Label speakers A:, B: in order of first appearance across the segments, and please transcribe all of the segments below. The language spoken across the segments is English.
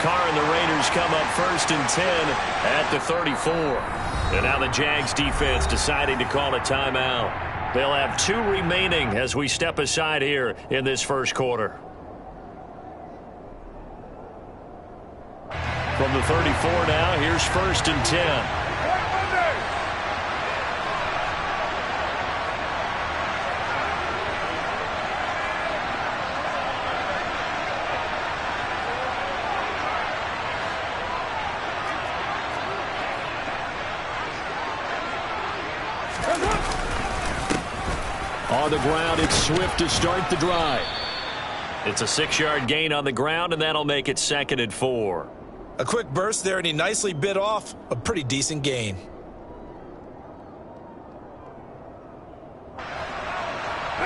A: Carr and the Raiders come up 1st and 10 at the 34. And now the Jags defense deciding to call a timeout. They'll have 2 remaining as we step aside here in this first quarter. From the 34 now, here's 1st and 10. On the ground, it's Swift to start the drive. It's a 6-yard gain on the ground, and that'll make it 2nd and 4.
B: A quick burst there, and he nicely bit off a pretty decent gain.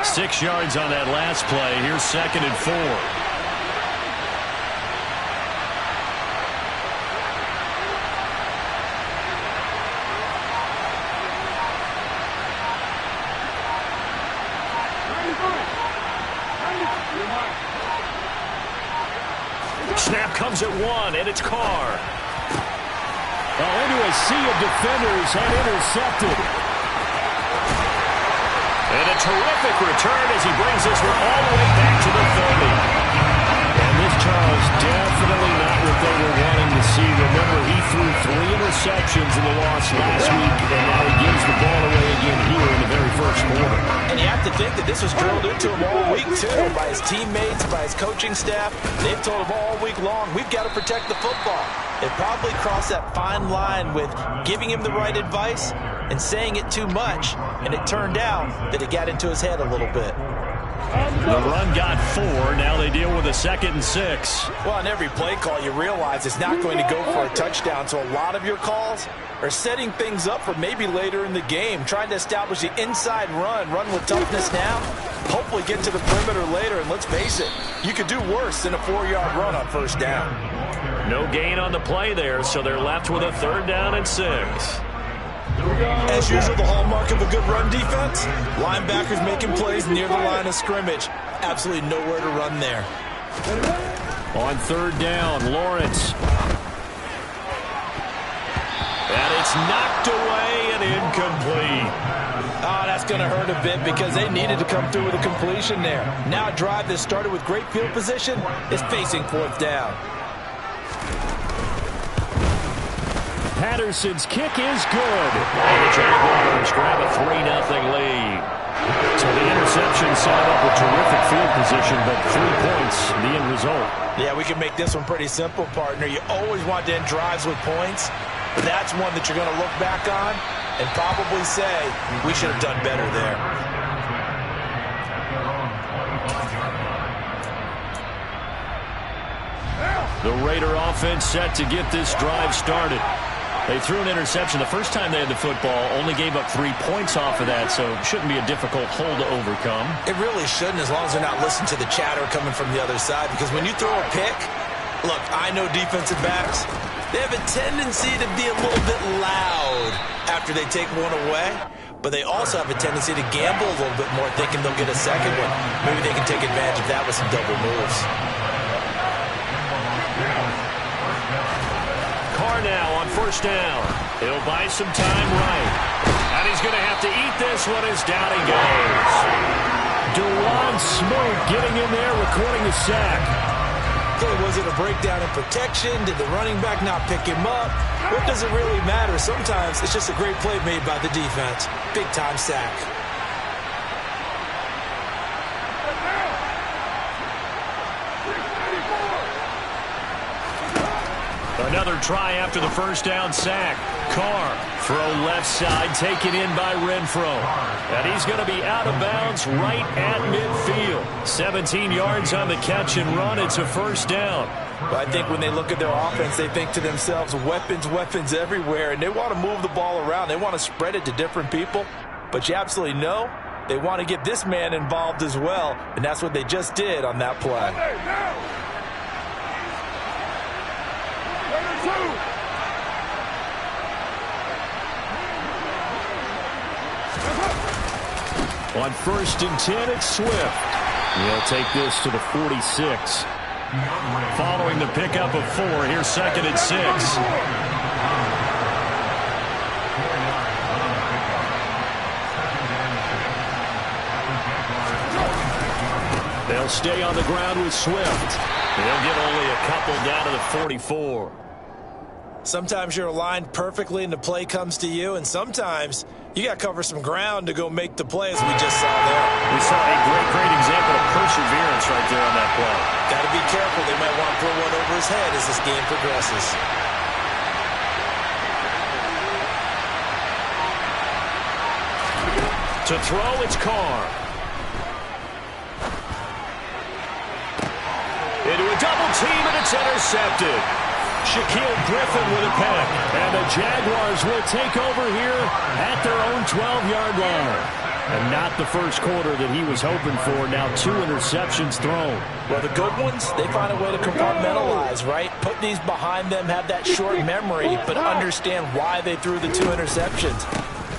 A: Six yards on that last play. Here's 2nd and 4. Snap comes at 1, and it's Carr.
C: Into a sea of defenders and intercepted.
A: And a terrific return as he brings this one all the way back to the 30.
C: And this, Charles, definitely not what they were wanting to see. Remember, he threw 3 interceptions in the loss last week, and now he gives the ball away again here in the very first quarter.
B: And you have to think that this was drilled into him all week, too, by his teammates, by his coaching staff. They've told him all week long, we've got to protect the football. It probably crossed that fine line with giving him the right advice and saying it too much, and it turned out that it got into his head a little bit.
A: The run got 4. Now they deal with a 2nd and 6.
B: Well, on every play call, you realize it's not going to go for a touchdown, so a lot of your calls are setting things up for maybe later in the game, trying to establish the inside run with toughness now, hopefully get to the perimeter later, and let's face it, you could do worse than a 4-yard run on 1st down.
A: No gain on the play there, so they're left with a 3rd down and 6.
B: As usual, the hallmark of a good run defense, linebackers making plays near the line of scrimmage. Absolutely nowhere to run there.
A: On 3rd down, Lawrence. And it's knocked away and incomplete.
B: Oh, that's going to hurt a bit because they needed to come through with a completion there. Now a drive that started with great field position is facing 4th down.
C: Patterson's kick is good.
A: And the Jaguars grab a 3-0 lead. So the interception set up with terrific field position, but 3 points, the end result.
B: Yeah, we can make this one pretty simple, partner. You always want to end drives with points, but that's one that you're going to look back on and probably say, we should have done better there.
A: The Raider offense set to get this drive started. They threw an interception the first time they had the football, only gave up 3 points off of that, so it shouldn't be a difficult hole to overcome.
B: It really shouldn't, as long as they're not listening to the chatter coming from the other side, because when you throw a pick, look, I know defensive backs, they have a tendency to be a little bit loud after they take one away, but they also have a tendency to gamble a little bit more, thinking they'll get a second one. Maybe they can take advantage of that with some double moves.
A: Carr now on 1st down. He'll buy some time right. And he's going to have to eat this one as down he goes.
C: Dewan Smoke getting in there, recording a sack.
B: Okay, was it a breakdown in protection? Did the running back not pick him up? What does it really matter? Sometimes it's just a great play made by the defense. Big-time sack.
A: Another try after the 1st down sack. Carr, throw left side, taken in by Renfro. And he's going to be out of bounds right at midfield. 17 yards on the catch and run. It's a 1st down.
B: But I think when they look at their offense, they think to themselves, weapons everywhere, and they want to move the ball around. They want to spread it to different people. But you absolutely know they want to get this man involved as well, and that's what they just did on that play.
C: On 1st and 10, it's Swift. He'll take this to the 46.
A: Following the pickup of 4, here's 2nd and 6. They'll stay on the ground with Swift. They'll get only a couple down to the 44.
B: Sometimes you're aligned perfectly and the play comes to you, and sometimes you got to cover some ground to go make the play, as we just saw there.
A: We saw a great example of perseverance right there on that play.
B: Got to be careful. They might want to throw one over his head as this game progresses.
A: To throw, it's Carr. Into a double team, and it's intercepted. Shaquille Griffin with a pick. And the Jaguars will take over here at their own 12-yard line. And not the first quarter that he was hoping for. Now 2 interceptions thrown.
B: Well, the good ones, they find a way to compartmentalize, right? Put these behind them, have that short memory, but understand why they threw the 2 interceptions.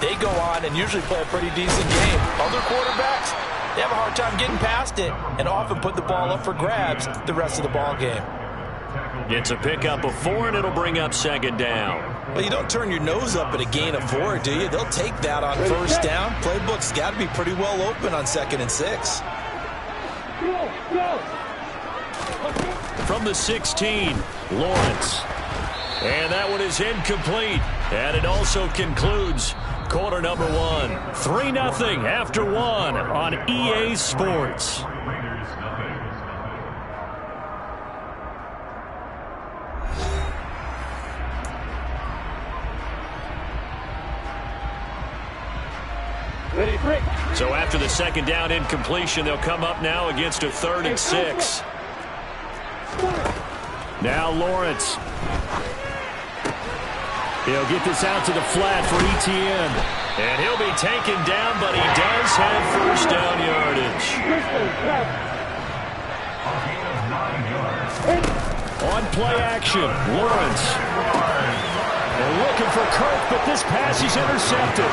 B: They go on and usually play a pretty decent game. Other quarterbacks, they have a hard time getting past it and often put the ball up for grabs the rest of the ball game.
A: It's a pickup of 4, and it'll bring up 2nd down.
B: Well, you don't turn your nose up at a gain of 4, do you? They'll take that on 1st down. Playbook's got to be pretty well open on 2nd and 6.
A: From the 16, Lawrence. And that one is incomplete. And it also concludes quarter number 1. 3-0 after 1 on EA Sports. So after the 2nd down incompletion, they'll come up now against a 3rd and 6. Now Lawrence. He'll get this out to the flat for Etienne. And he'll be taken down, but he does have 1st down yardage. On play action, Lawrence. They're looking for Kirk, but this pass is intercepted.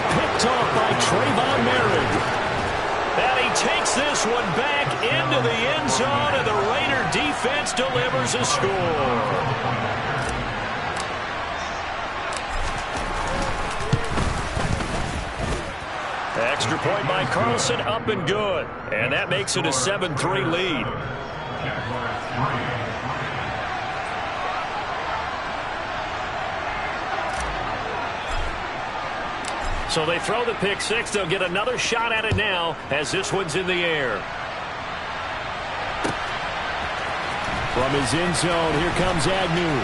A: Picked off by Trayvon Merritt. And he takes this one back into the end zone, and the Raider defense delivers a score. Extra point by Carlson, up and good. And that makes it a 7-3 lead. So they throw the pick 6. They'll get another shot at it now as this one's in the air. From his end zone, here comes Agnew.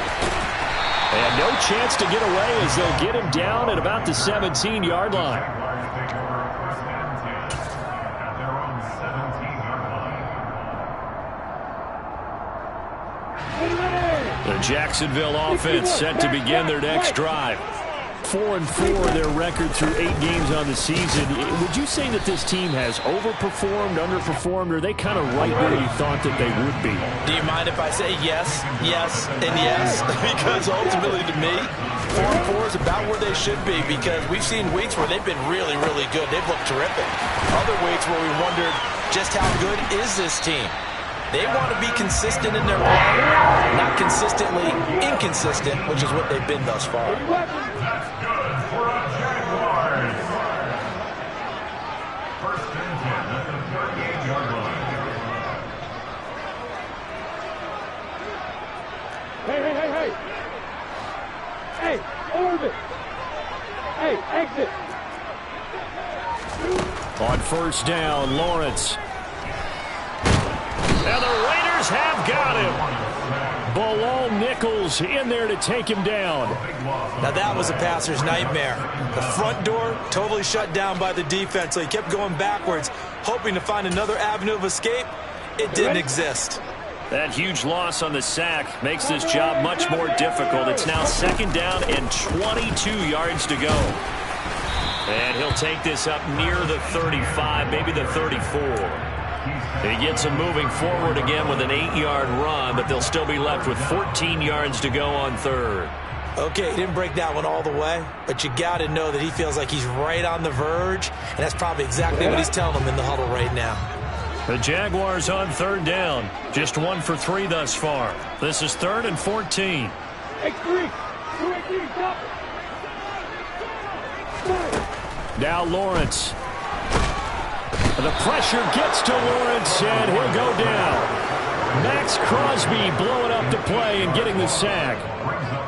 A: And no chance to get away as they'll get him down at about the 17-yard line. The Jacksonville offense set to begin their next drive. 4-4 their record through 8 games on the season. Would you say that this team has overperformed, underperformed, or are they kind of right where you thought that they would be?
B: Do you mind if I say yes, yes, and yes? Because ultimately to me, 4-4 is about where they should be, because we've seen weeks where they've been really good. They've looked terrific. Other weeks where we wondered just how good is this team? They want to be consistent in their play, not consistently inconsistent, which is what they've been thus far.
D: Hey, orbit. Hey, exit.
A: On 1st down, Lawrence. And the Raiders have got him. Balone Nichols in there to take him down.
B: Now that was a passer's nightmare. The front door totally shut down by the defense, so he kept going backwards, hoping to find another avenue of escape. It didn't exist.
A: That huge loss on the sack makes this job much more difficult. It's now 2nd down and 22 yards to go. And he'll take this up near the 35, maybe the 34. He gets him moving forward again with an 8-yard run, but they'll still be left with 14 yards to go on 3rd.
B: Okay, he didn't break that one all the way, but you got to know that he feels like he's right on the verge, and that's probably exactly what he's telling them in the huddle right now.
A: The Jaguars on third down. Just 1 for 3 thus far. This is 3rd and 14. Now Lawrence. The pressure gets to Lawrence, and he'll go down. Max Crosby blowing up the play and getting the sack.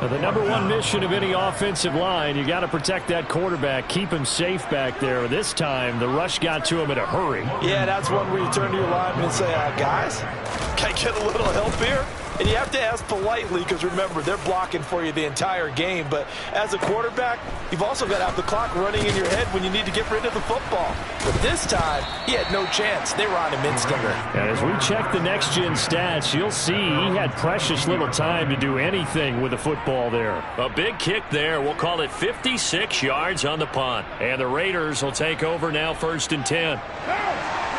A: Now, the #1 mission of any offensive line, you got to protect that quarterback, keep him safe back there. This time, the rush got to him in a hurry.
B: Yeah, that's one where you turn to your lineman and say, guys, can I get a little help here? And you have to ask politely because, remember, they're blocking for you the entire game. But as a quarterback, you've also got to have the clock running in your head when you need to get rid of the football. But this time, he had no chance. They were on him instantly.
A: And as we check the next-gen stats, you'll see he had precious little time to do anything with the football there. A big kick there. We'll call it 56 yards on the punt. And the Raiders will take over now 1st and 10.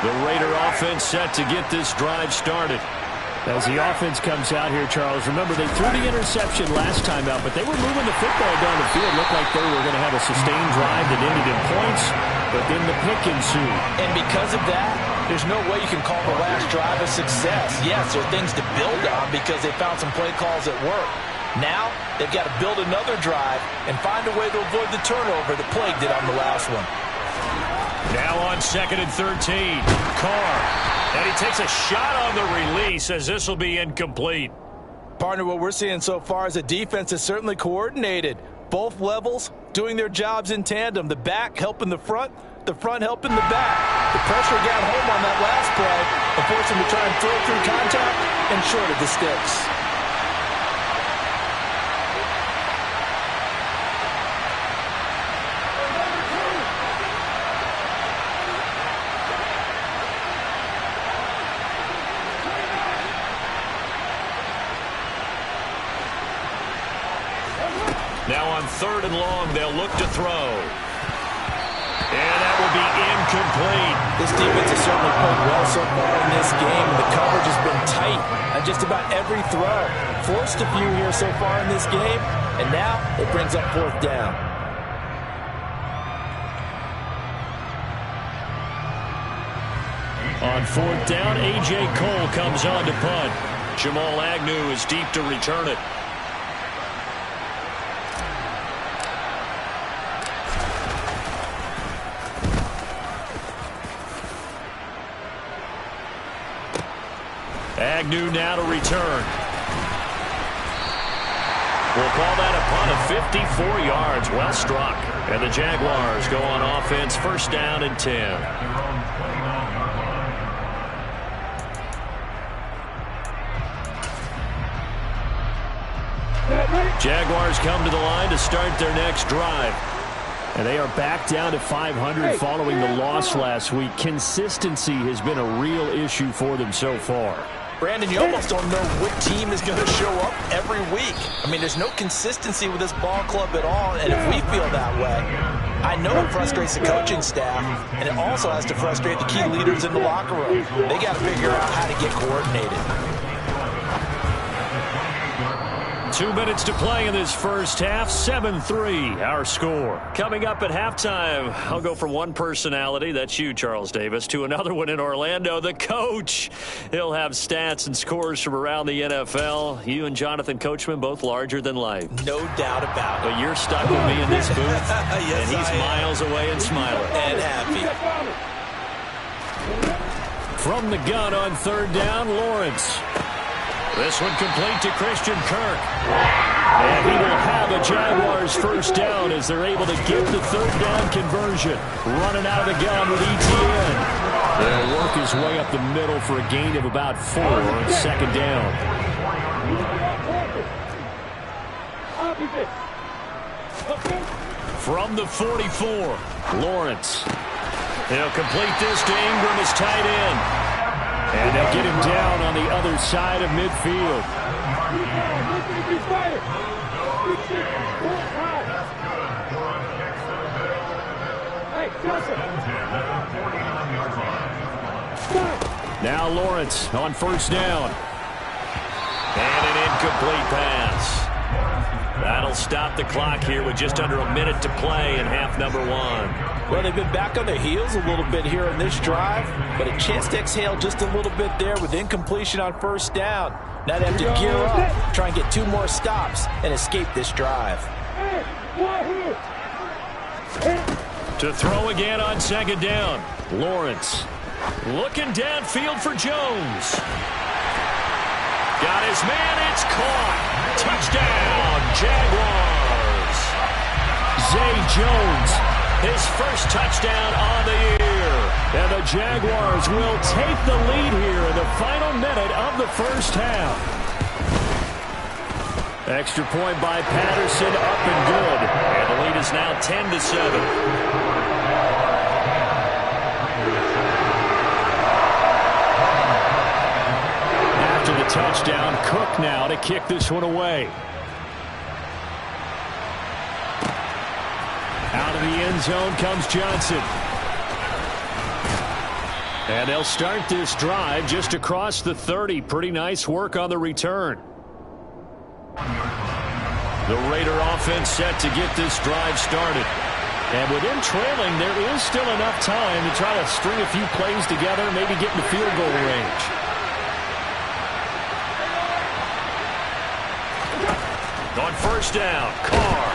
A: The Raider offense set to get this drive started. As the offense comes out here, Charles, remember they threw the interception last time out, but they were moving the football down the field. Looked like they were going to have a sustained drive that ended in points, but then the pick ensued.
B: And because of that, there's no way you can call the last drive a success. Yes, there are things to build on because they found some play calls that work. Now, they've got to build another drive and find a way to avoid the turnover that plagued it on the last one.
A: Now on 2nd and 13, Carr. And he takes a shot on the release as this will be incomplete.
B: Partner, what we're seeing so far is the defense is certainly coordinated. Both levels doing their jobs in tandem. The back helping the front helping the back. The pressure got home on that last play and forced him to try and throw through contact and short of the sticks.
A: Now on 3rd and long, they'll look to throw. And that will be incomplete.
B: This defense has certainly played well so far in this game, and the coverage has been tight on just about every throw. Forced a few here so far in this game, and now it brings up 4th down.
A: On 4th down, A.J. Cole comes on to punt. Jamal Agnew is deep to return it. Agnew now to return. We'll call that a punt of 54 yards. Well struck. And the Jaguars go on offense 1st down and 10. Jaguars come to the line to start their next drive. And they are back down to 500 following the loss last week. Consistency has been a real issue for them so far.
B: Brandon, you almost don't know what team is going to show up every week. I mean, there's no consistency with this ball club at all, and if we feel that way, I know it frustrates the coaching staff, and it also has to frustrate the key leaders in the locker room. They got to figure out how to get coordinated.
A: 2 minutes to play in this first half. 7-3, our score. Coming up at halftime, I'll go from one personality, that's you, Charles Davis, to another one in Orlando, the coach. He'll have stats and scores from around the NFL. You and Jonathan Coachman, both larger than life.
B: No doubt about it.
A: But you're stuck with me in this booth,
B: yes,
A: and he's miles away and smiling.
B: And happy.
A: From the gun on 3rd down, Lawrence. This one complete to Christian Kirk. And he will have a Jaguars 1st down as they're able to get the 3rd down conversion. Running out of the gun with ETN. They'll work his way up the middle for a gain of about 4 on 2nd down. From the 44, Lawrence. He'll complete this to Ingram as tight end. And they'll get him down on the other side of midfield. Now Lawrence on 1st down. And an incomplete pass. That'll stop the clock here with just under a minute to play in half number 1.
B: Well, they've been back on their heels a little bit here in this drive, but a chance to exhale just a little bit there with incompletion on first down. Now they have to gear up, try and get 2 more stops, and escape this drive.
A: To throw again on second down. Lawrence looking downfield for Jones. Got his man, it's caught. Touchdown, Jaguars. Zay Jones, his first touchdown on the year. And the Jaguars will take the lead here in the final minute of the first half. Extra point by Patterson, up and good. And the lead is now 10-7. Touchdown, Cook now to kick this one away. Out of the end zone comes Johnson. And they'll start this drive just across the 30. Pretty nice work on the return. The Raider offense set to get this drive started. And with them trailing, there is still enough time to try to string a few plays together, maybe get in the field goal range. On first down, Carr.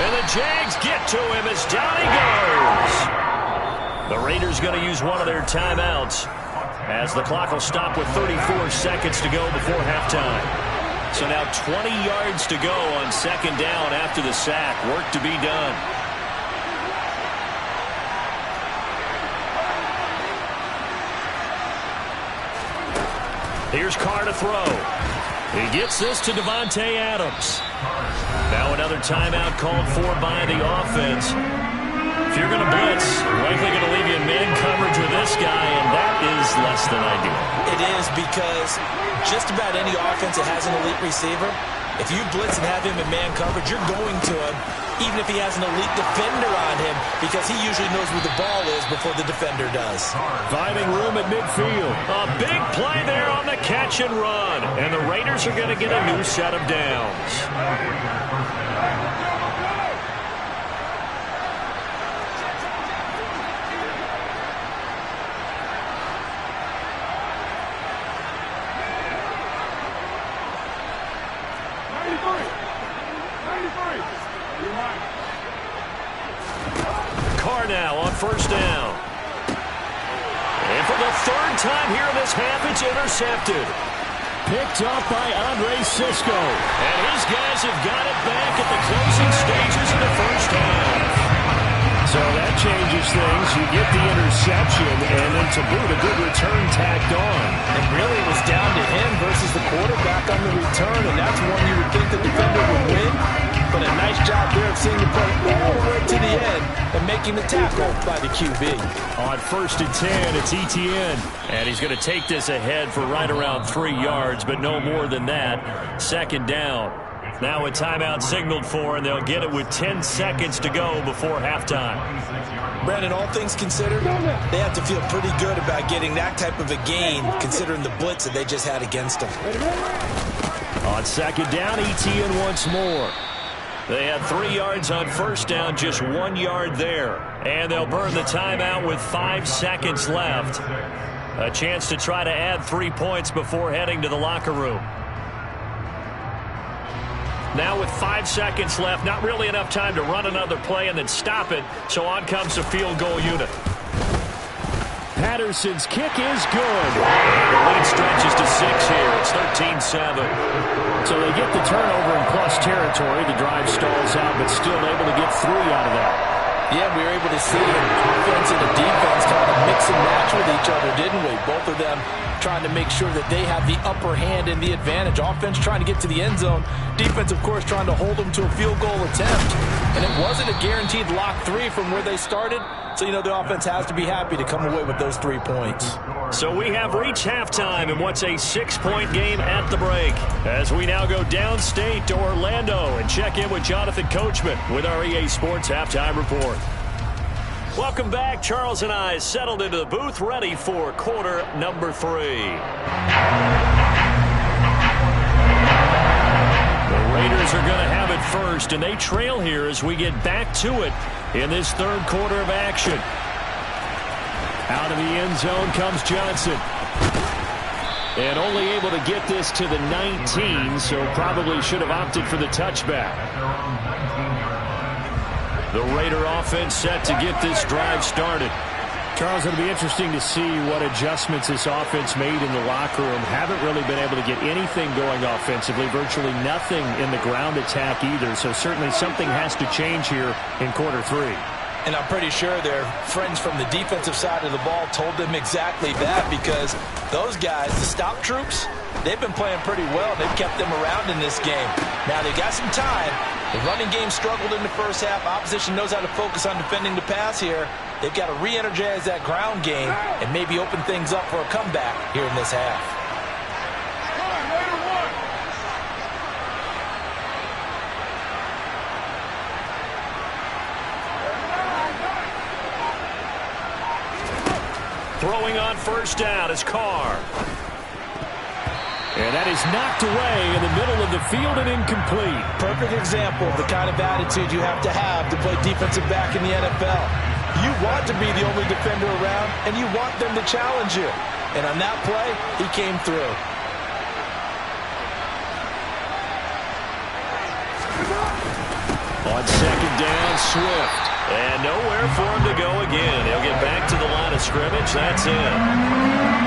A: And the Jags get to him as down he goes. The Raiders going to use one of their timeouts as the clock will stop with 34 seconds to go before halftime. So now 20 yards to go on second down after the sack. Work to be done. Here's Carr to throw. He gets this to Devontae Adams. Now another timeout called for by the offense. If you're going to blitz, likely going to leave you in man coverage with this guy, and that is less than ideal.
B: It is, because just about any offense that has an elite receiver, if you blitz and have him in man coverage, you're going to him, even if he has an elite defender on him, because he usually knows where the ball is before the defender does.
A: Finding room at midfield. A big play there on the catch and run. And the Raiders are going to get a new set of downs. Carr now on first down. And for the third time here in this half, it's intercepted. Picked up by Andre Sisco. And his guys have got it back at the closing stages of the first half. So that changes things. You get the interception, and then to boot, a good return tacked on.
B: And really it was down to him versus the quarterback on the return, and that's one you would think the defender would win. But a nice job there of seeing the play all the way to the end and making the tackle by the QB.
A: On first and 10, it's Etienne. And he's going to take this ahead for right around 3 yards, but no more than that. Second down. Now a timeout signaled for, and they'll get it with 10 seconds to go before halftime.
B: Brandon, all things considered, they have to feel pretty good about getting that type of a gain, considering the blitz that they just had against them.
A: On second down, Etienne once more. They had 3 yards on first down, just 1 yard there. And they'll burn the timeout with 5 seconds left. A chance to try to add 3 points before heading to the locker room. Now with 5 seconds left, not really enough time to run another play and then stop it. So on comes the field goal unit. Patterson's kick is good. The lead stretches to 6 here. It's 13-7.
C: So they get the turnover in plus territory. The drive stalls out, but still able to get 3 out of that.
B: Yeah, we were able to see an offense and a defense kind of mix and match with each other, didn't we? Both of them trying to make sure that they have the upper hand and the advantage. Offense trying to get to the end zone. Defense, of course, trying to hold them to a field goal attempt. And it wasn't a guaranteed lock 3 from where they started. So, you know, the offense has to be happy to come away with those 3 points.
A: So we have reached halftime in what's a 6-point game at the break. As we now go downstate to Orlando and check in with Jonathan Coachman with our EA Sports Halftime Report. Welcome back. Charles and I settled into the booth, ready for quarter number 3. The Raiders are going to have it first, and they trail here as we get back to it in this third quarter of action. Out of the end zone comes Johnson. And only able to get this to the 19, so probably should have opted for the touchback. The Raider offense set to get this drive started.
C: Charles, it'll be interesting to see what adjustments this offense made in the locker room. Haven't really been able to get anything going offensively, virtually nothing in the ground attack either. So certainly something has to change here in quarter three.
B: And I'm pretty sure their friends from the defensive side of the ball told them exactly that, because those guys, the stop troops, they've been playing pretty well. They've kept them around in this game. Now they've got some time. The running game struggled in the first half. Opposition knows how to focus on defending the pass here. They've got to re-energize that ground game and maybe open things up for a comeback here in this half.
A: Throwing on first down is Carr. And that is knocked away in the middle of the field and incomplete.
B: Perfect example of the kind of attitude you have to play defensive back in the NFL. You want to be the only defender around, and you want them to challenge you. And on that play, he came through.
A: On second down, Swift. And nowhere for him to go again. He'll get back to the line of scrimmage. That's it.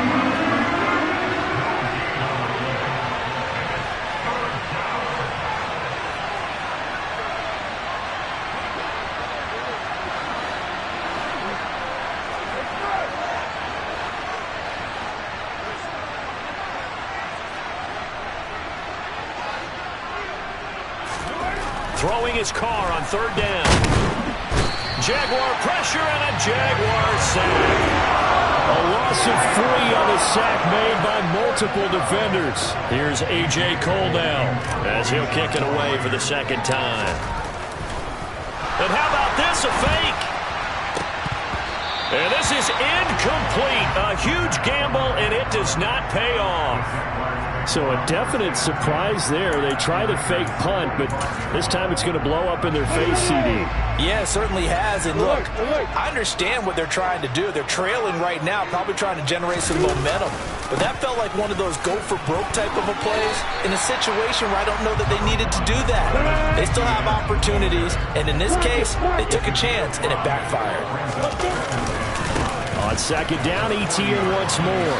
A: Throwing his Carr on third down. Jaguar pressure and a Jaguar sack. A loss of 3 on the sack made by multiple defenders. Here's A.J. Cole now as he'll kick it away for the second time. And how about this, a fake? And this is incomplete. A huge gamble, and it does not pay off.
C: So a definite surprise there. They try to fake punt, but this time it's going to blow up in their face, CD.
B: Yeah, it certainly has. And look, I understand what they're trying to do. They're trailing right now, probably trying to generate some momentum. But that felt like one of those go-for-broke type of a plays in a situation where I don't know that they needed to do that. They still have opportunities, and in this case, they took a chance, and it backfired.
A: On second down, ETN once more.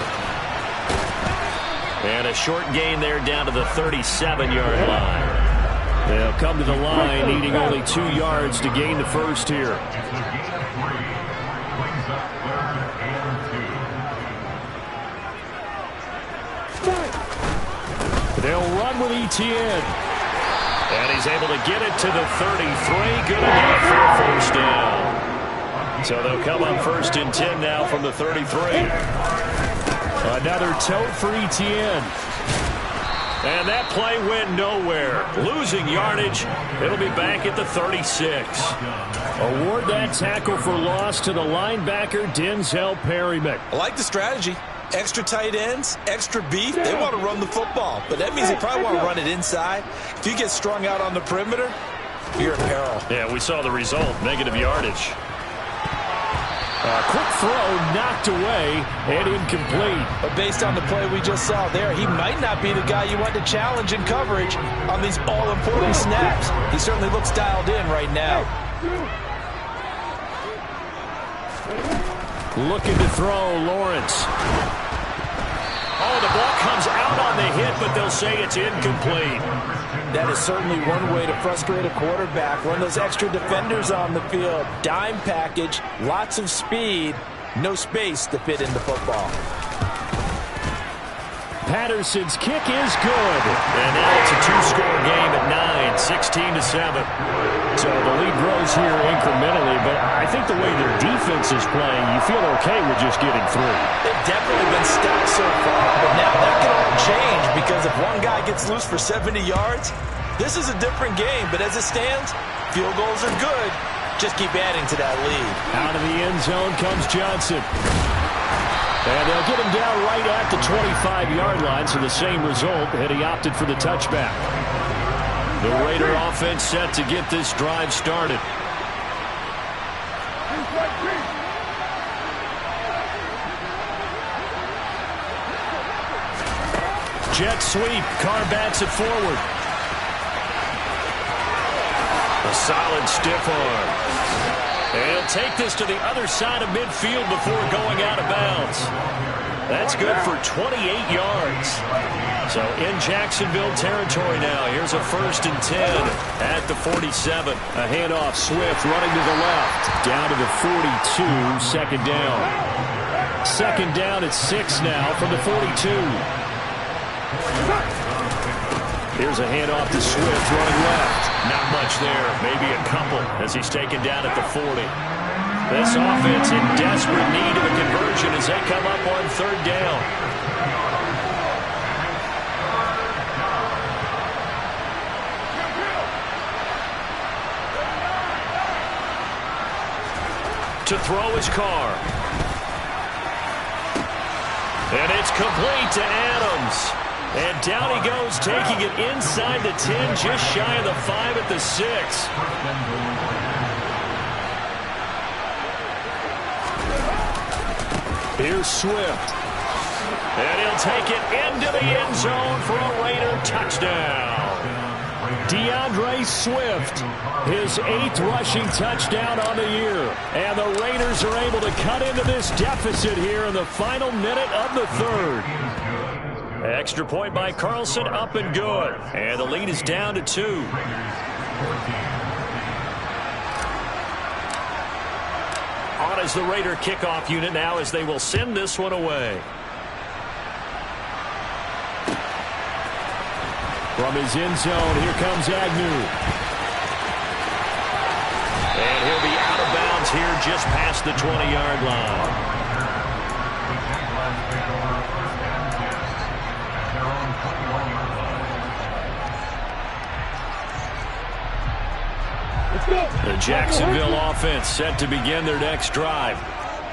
A: And a short gain there down to the 37-yard line.
C: They'll come to the line needing only 2 yards to gain the first here. They'll run with ETN.
A: And he's able to get it to the 33. Good enough for a first down. So they'll come on first and 10 now from the 33.
C: Another tote for ETN.
A: And that play went nowhere. Losing yardage. It'll be back at the 36.
C: Award that tackle for loss to the linebacker, Denzel Perryman.
B: I like the strategy. Extra tight ends, extra beef. They want to run the football, but that means they probably want to run it inside. If you get strung out on the perimeter, you're in peril.
A: Yeah, we saw the result. Negative yardage.
C: Quick throw knocked away and incomplete.
B: But based on the play we just saw there, he might not be the guy you want to challenge in coverage on these all-important snaps. He certainly looks dialed in right now.
C: Looking to throw, Lawrence.
A: Oh, the ball comes out on the hit, but they'll say it's incomplete.
B: That is certainly one way to frustrate a quarterback. Run those extra defenders on the field. Dime package, lots of speed, no space to fit into football.
C: Patterson's kick is good.
A: And now it's a two-score game at 9, 16-7.
C: So the lead grows here incrementally, but I think the way their defense is playing, you feel okay with just getting through.
B: They've definitely been stout so far, but now that can all change because if one guy gets loose for 70 yards, this is a different game. But as it stands, field goals are good. Just keep adding to that lead.
C: Out of the end zone comes Johnson. And they'll get him down right at the 25-yard line, so the same result had he opted for the touchback.
A: The Raider offense set to get this drive started. Jet sweep. Carr bats it forward. A solid stiff arm. And he'll take this to the other side of midfield before going out of bounds. That's good for 28 yards. So in Jacksonville territory now. Here's a 1st and 10 at the 47.
C: A handoff. Swift running to the left. Down to the 42. Second down. Second down at 6 now from the 42. Here's a handoff to Swift running left.
A: Not much there. Maybe a couple as he's taken down at the 40. This offense in desperate need of a conversion as they come up on 3rd down. To throw his Carr. And it's complete to Adams. And down he goes, taking it inside the 10, just shy of the 5 at the 6.
C: Here's Swift.
A: And he'll take it into the end zone for a Raider touchdown.
C: DeAndre Swift, his 8th rushing touchdown on the year. And the Raiders are able to cut into this deficit here in the final minute of the 3rd.
A: Extra point by Carlson, up and good. And the lead is down to 2. On is the Raider kickoff unit now as they will send this one away.
C: From his end zone, here comes Agnew.
A: And he'll be out of bounds here just past the 20-yard line. The Jacksonville offense set to begin their next drive.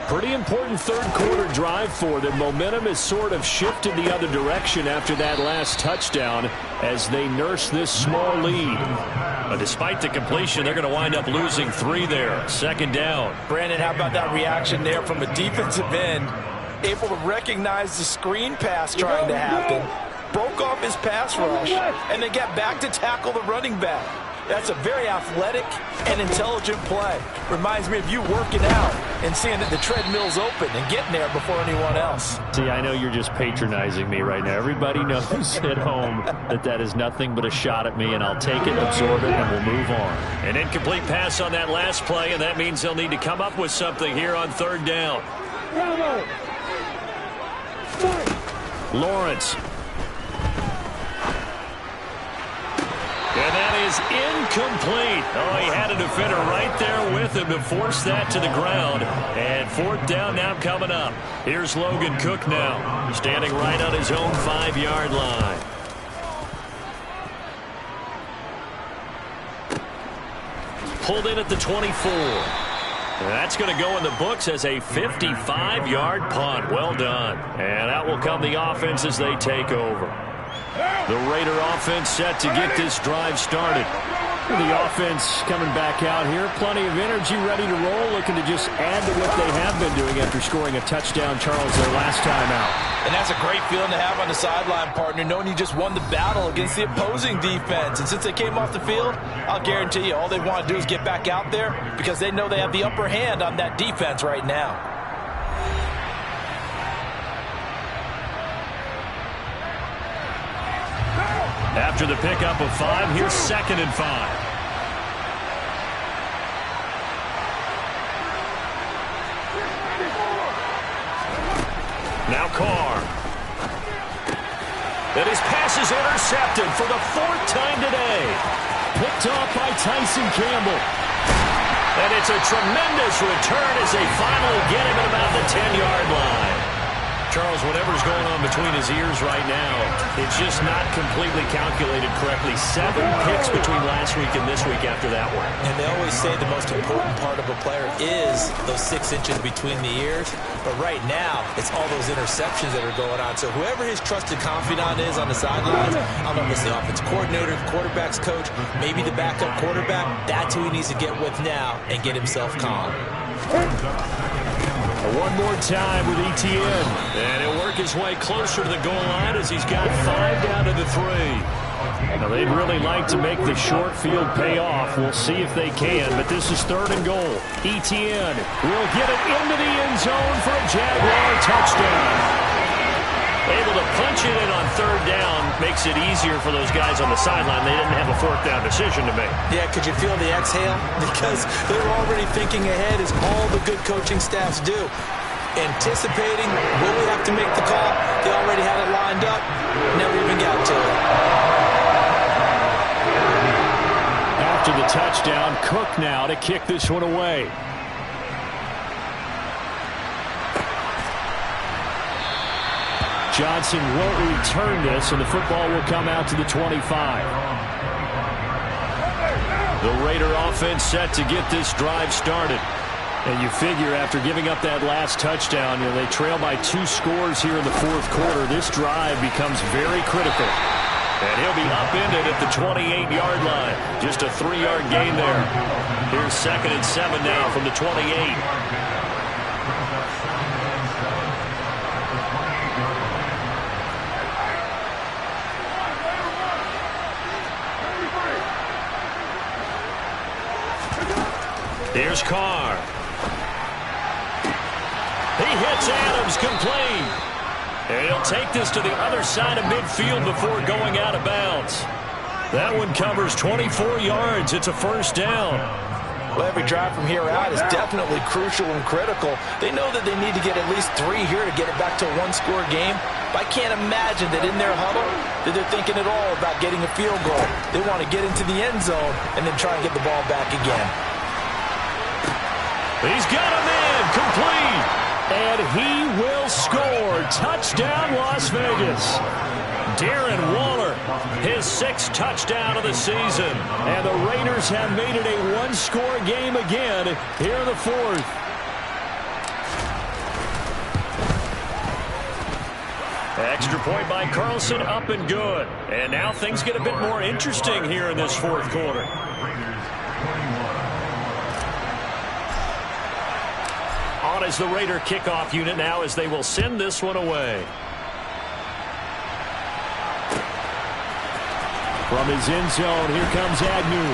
C: Pretty important 3rd quarter drive for them. Momentum has sort of shifted the other direction after that last touchdown as they nurse this small lead.
A: But despite the completion, they're going to wind up losing 3 there. 2nd down.
B: Brandon, how about that reaction there from a defensive end? Able to recognize the screen pass trying to happen. Broke off his pass rush, and then got back to tackle the running back. That's a very athletic and intelligent play. Reminds me of you working out and seeing that the treadmill's open and getting there before anyone else.
C: See, I know you're just patronizing me right now. Everybody knows at home that that is nothing but a shot at me, and I'll take it, absorb it, and we'll move on.
A: An incomplete pass on that last play, and that means they'll need to come up with something here on 3rd down.
C: Lawrence.
A: And that is incomplete. Oh, he had a defender right there with him to force that to the ground. And 4th down now coming up. Here's Logan Cook now, standing right on his own 5-yard line. Pulled in at the 24. That's going to go in the books as a 55-yard punt. Well done. And out will come the offense as they take over. The Raider offense set to get this drive started.
C: The offense coming back out here. Plenty of energy, ready to roll, looking to just add to what they have been doing after scoring a touchdown, Charles, their last time out.
B: And that's a great feeling to have on the sideline, partner, knowing you just won the battle against the opposing defense. And since they came off the field, I'll guarantee you all they want to do is get back out there because they know they have the upper hand on that defense right now.
A: After the pickup of 5, here's 2nd and 5. Now Carr. And his pass is intercepted for the 4th time today.
C: Picked off by Tyson Campbell.
A: And it's a tremendous return as they finally get him at about the 10-yard line. Charles, whatever's going on between his ears right now, it's just not completely calculated correctly. 7 picks between last week and this week after that one.
B: And they always say the most important part of a player is those 6 inches between the ears. But right now, it's all those interceptions that are going on. So whoever his trusted confidant is on the sidelines, I don't know if it's the offensive coordinator, the quarterback's coach, maybe the backup quarterback, that's who he needs to get with now and get himself calm.
A: One more time with ETN. And he'll work his way closer to the goal line as he's got 5 down to the 3. Now, they'd really like to make the short field pay off. We'll see if they can, but this is 3rd and goal. ETN will get it into the end zone for a Jaguar touchdown. Able to punch it in on 3rd down makes it easier for those guys on the sideline. They didn't have a 4th down decision to make.
B: Yeah, could you feel the exhale? Because they were already thinking ahead, as all the good coaching staffs do. Anticipating, will we have to make the call? They already had it lined up. Never even got to it.
C: After the touchdown, Cook now to kick this one away. Johnson won't return this, and the football will come out to the 25.
A: The Raider offense set to get this drive started.
C: And you figure after giving up that last touchdown, they trail by 2 scores here in the 4th quarter. This drive becomes very critical.
A: And he'll be upended at the 28-yard line. Just a 3-yard gain there. Here's 2nd and 7 now from the 28. Here's Carr. He hits Adams complete. And he'll take this to the other side of midfield before going out of bounds. That one covers 24 yards. It's a 1st down.
B: Well, every drive from here out is definitely crucial and critical. They know that they need to get at least 3 here to get it back to a 1-score game. But I can't imagine that in their huddle that they're thinking at all about getting a field goal. They want to get into the end zone and then try and get the ball back again.
A: He's got a man complete.
C: And he will score. Touchdown, Las Vegas.
A: Darren Waller, his 6th touchdown of the season.
C: And the Raiders have made it a 1-score game again here in the 4th.
A: Extra point by Carlson, up and good. And now things get a bit more interesting here in this 4th quarter. On is the Raider kickoff unit now as they will send this one away.
C: From his end zone, here comes Agnew.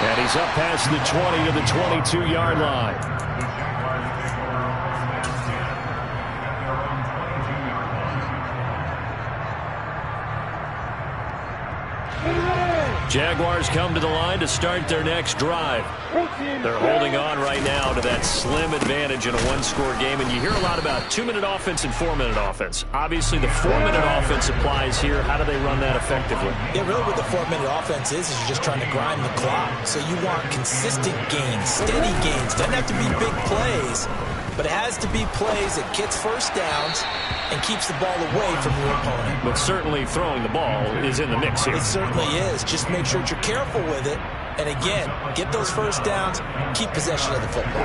C: And he's up past the 20 to the 22-yard line.
A: Jaguars come to the line to start their next drive. They're holding on right now to that slim advantage in a 1-score game. And you hear a lot about 2-minute offense and 4-minute offense. Obviously, the 4-minute offense applies here. How do they run that effectively?
B: Yeah, really what the 4-minute offense is you're just trying to grind the clock. So you want consistent gains, steady gains. Doesn't have to be big plays, but it has to be plays that gets 1st downs and keeps the ball away from your opponent.
A: But certainly throwing the ball is in the mix here.
B: It certainly is. Just make sure that you're careful with it. And again, get those 1st downs, keep possession of the football.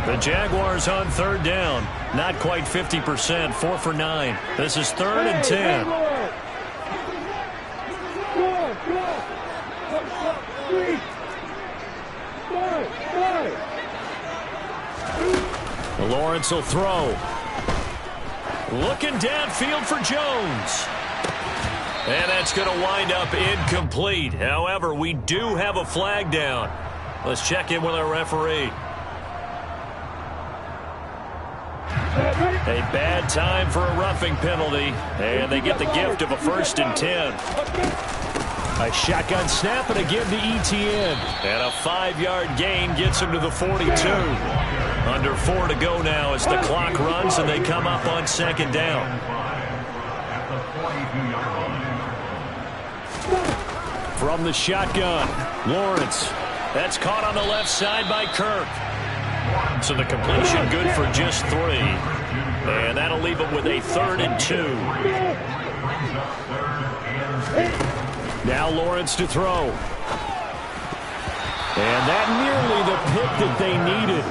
A: The Jaguars on 3rd down. Not quite 50%, 4 for 9. This is 3rd and 10. Lawrence will throw. Looking downfield for Jones. And that's going to wind up incomplete. However, we do have a flag down. Let's check in with our referee. A bad time for a roughing penalty. And they get the gift of a 1st and 10.
C: A shotgun snap and a give to ETN.
A: And a 5-yard gain gets him to the 42. Under 4 to go now as the clock runs and they come up on 2nd down.
C: From the shotgun, Lawrence.
A: That's caught on the left side by Kirk. So the completion good for just 3. And that'll leave them with a 3rd and 2. Now Lawrence to throw. And that nearly the pick that they needed.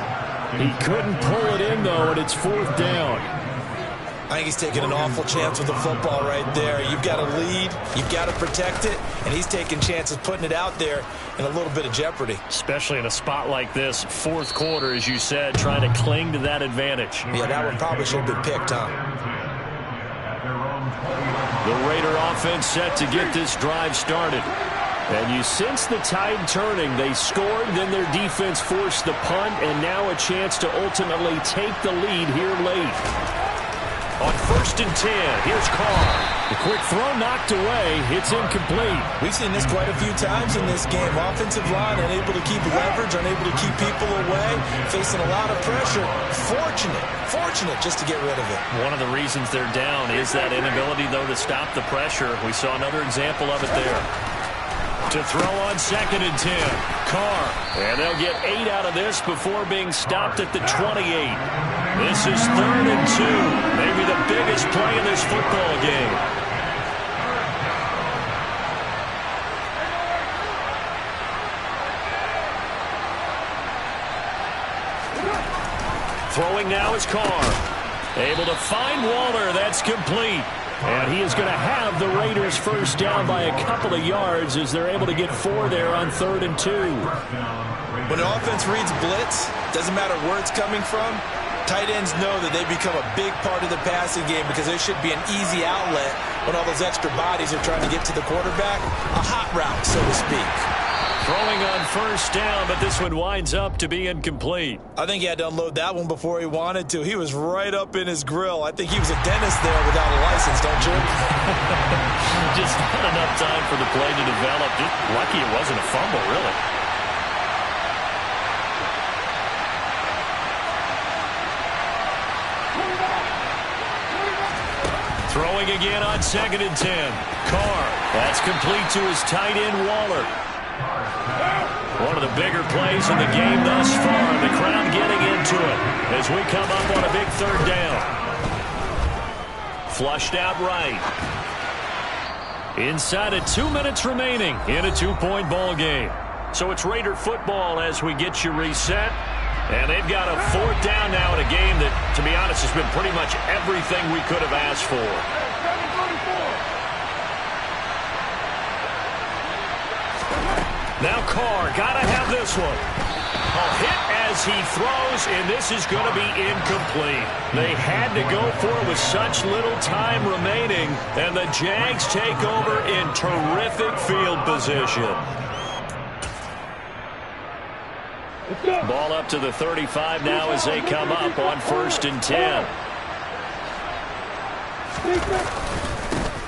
A: He couldn't pull it in, though, and it's 4th down.
B: I think he's taking an awful chance with the football right there. You've got to lead, you've got to protect it, and he's taking chances putting it out there in a little bit of jeopardy.
A: Especially in a spot like this, 4th quarter, as you said, trying to cling to that advantage.
B: Yeah, that one probably should have been picked, huh?
A: The Raider offense set to get this drive started. And you sense the tide turning. They scored, then their defense forced the punt, and now a chance to ultimately take the lead here late. On 1st and 10, here's Carr. The quick throw knocked away. It's incomplete.
B: We've seen this quite a few times in this game. Offensive line unable to keep leverage, unable to keep people away, facing a lot of pressure. Fortunate just to get rid of it.
A: One of the reasons they're down is that inability, though, to stop the pressure. We saw another example of it there. To throw on 2nd and 10. Carr. And they'll get 8 out of this before being stopped at the 28. This is 3rd and 2. Maybe the biggest play in this football game. Throwing now is Carr. Able to find Waller. That's complete. And he is going to have the Raiders 1st down by a couple of yards as they're able to get 4 there on 3rd and 2.
B: When an offense reads blitz, doesn't matter where it's coming from, tight ends know that they become a big part of the passing game because there should be an easy outlet when all those extra bodies are trying to get to the quarterback. A hot route, so to speak.
A: Throwing on 1st down, but this one winds up to be incomplete.
B: I think he had to unload that one before he wanted to. He was right up in his grill. I think he was a dentist there without a license, don't you?
A: Just not enough time for the play to develop. Just lucky it wasn't a fumble, really. Throwing again on 2nd and 10. Carr. That's complete to his tight end, Waller. One of the bigger plays in the game thus far. The crowd getting into it as we come up on a big 3rd down. Flushed out right. Inside of 2 minutes remaining in a 2-point ball game. So it's Raider football as we get you reset. And they've got a 4th down now in a game that, to be honest, has been pretty much everything we could have asked for. Now Carr, got to have this one. A hit as he throws, and this is going to be incomplete. They had to go for it with such little time remaining, and the Jags take over in terrific field position. Ball up to the 35 now as they come up on 1st and 10.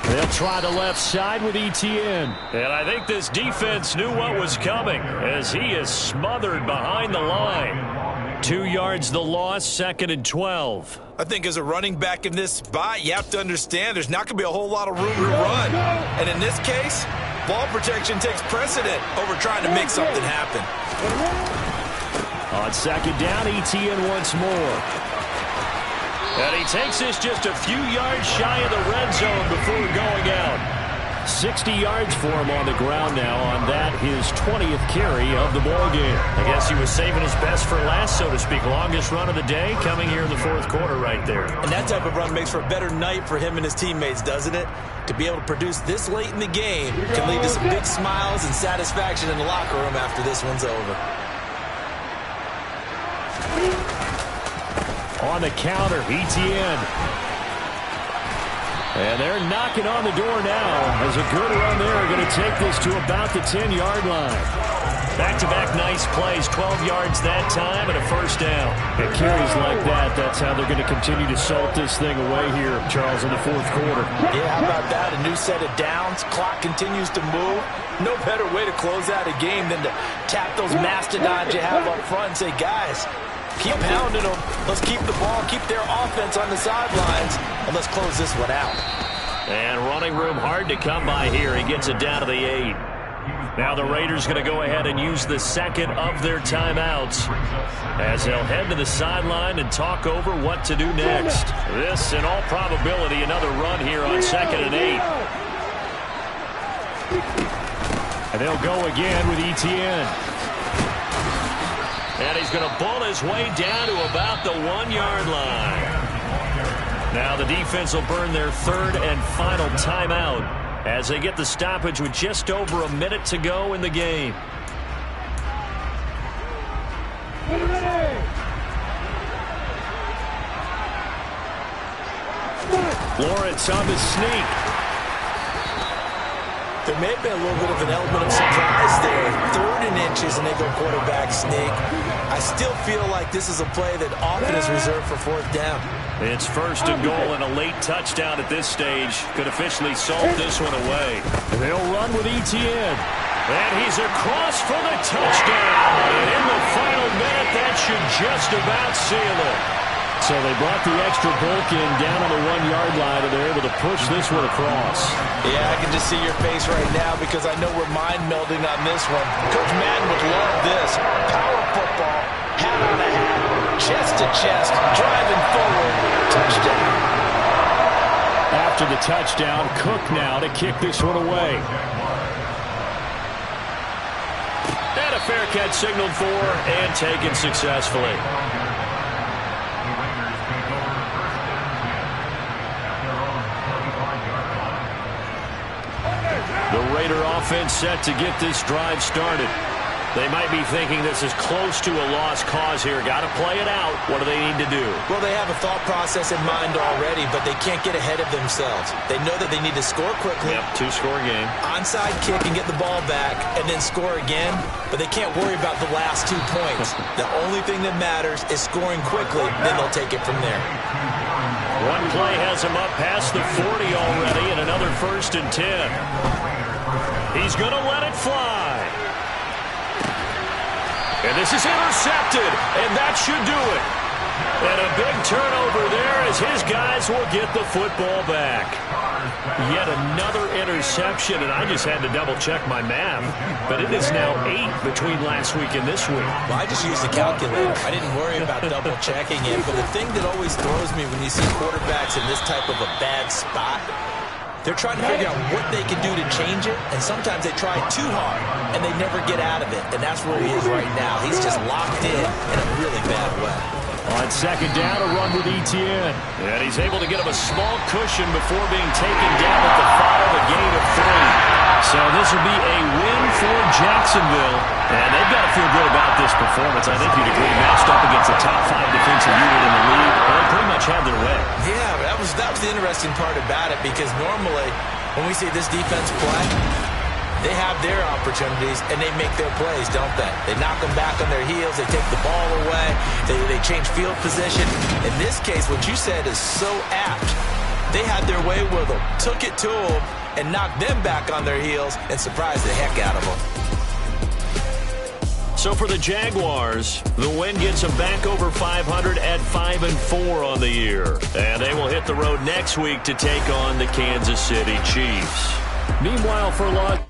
A: They'll try the left side with Etienne. And I think this defense knew what was coming as he is smothered behind the line. 2 yards the loss, 2nd and 12.
B: I think as a running back in this spot, you have to understand there's not going to be a whole lot of room to run. And in this case, ball protection takes precedent over trying to make something happen.
A: On 2nd down, Etienne once more. And he takes this just a few yards shy of the red zone before going out. 60 yards for him on the ground now on that, his 20th carry of the ball game. I guess he was saving his best for last, so to speak. Longest run of the day coming here in the 4th quarter right there.
B: And that type of run makes for a better night for him and his teammates, doesn't it? To be able to produce this late in the game can lead to some big smiles and satisfaction in the locker room after this one's over.
A: On the counter, Etienne. And they're knocking on the door now as a good run there. Going to take this to about the 10-yard line. Back-to-back nice plays, 12 yards that time and a 1st down. It carries like that. That's how they're going to continue to salt this thing away here, Charles, in the 4th quarter.
B: Yeah, how about that? A new set of downs. Clock continues to move. No better way to close out a game than to tap those mastodons you have up front and say, guys, keep pounding them. Let's keep the ball, keep their offense on the sidelines, and let's close this one out.
A: And running room hard to come by here. He gets it down to the 8. Now the Raiders going to go ahead and use the second of their timeouts as they'll head to the sideline and talk over what to do next. This, in all probability, another run here on 2nd and 8. And they'll go again with Etienne. And he's going to bull his way down to about the 1-yard line. Now the defense will burn their third and final timeout as they get the stoppage with just over a minute to go in the game. Lawrence on the sneak.
B: There may have been a little bit of an element of surprise there. 3rd and inches, and they go quarterback sneak. I still feel like this is a play that often is reserved for 4th down.
A: It's 1st and goal, and a late touchdown at this stage could officially salt this one away. They'll run with Etienne. And he's across for the touchdown. And in the final minute, that should just about seal it.
C: So they brought the extra bulk in down on the 1-yard line, and they're able to push this one across.
B: Yeah, I can just see your face right now because I know we're mind melding on this one. Coach Madden would love this. Power football, hat on a hat, chest to chest, driving forward, touchdown.
C: After the touchdown, Cook now to kick this one away.
A: And a fair catch signaled for and taken successfully. The Raider offense set to get this drive started. They might be thinking this is close to a lost cause here. Got to play it out. What do they need to do?
B: Well, they have a thought process in mind already, but they can't get ahead of themselves. They know that they need to score quickly.
A: Yep, 2-score game.
B: Onside kick and get the ball back and then score again, but they can't worry about the last 2 points. The only thing that matters is scoring quickly, then they'll take it from there.
A: One play has him up past the 40 already, and another 1st and 10. He's going to let it fly. And this is intercepted, and that should do it. And a big turnover there as his guys will get the football back. Yet another interception, and I just had to double-check my math. But it is now 8 between last week and this week.
B: Well, I just used a calculator. I didn't worry about double-checking it. But the thing that always throws me when you see quarterbacks in this type of a bad spot, they're trying to figure out what they can do to change it, and sometimes they try too hard, and they never get out of it. And that's where he is right now. He's just locked in a really bad way.
C: On 2nd down, a run with Etienne.
A: And he's able to get him a small cushion before being taken down at the 5, a gain of 3. So this will be a win for Jacksonville. And they've got to feel good about this performance. I think you'd agree, matched up against a top 5 defensive unit in the league. Well, they pretty much had their way.
B: Yeah, that was the interesting part about it, because normally when we see this defense play, they have their opportunities, and they make their plays, don't they? They knock them back on their heels. They take the ball away. They change field position. In this case, what you said is so apt. They had their way with them, took it to them, and knocked them back on their heels and surprised the heck out of them.
A: So for the Jaguars, the win gets them back over 500 at 5-4 on the year. And they will hit the road next week to take on the Kansas City Chiefs.
C: Meanwhile, for Los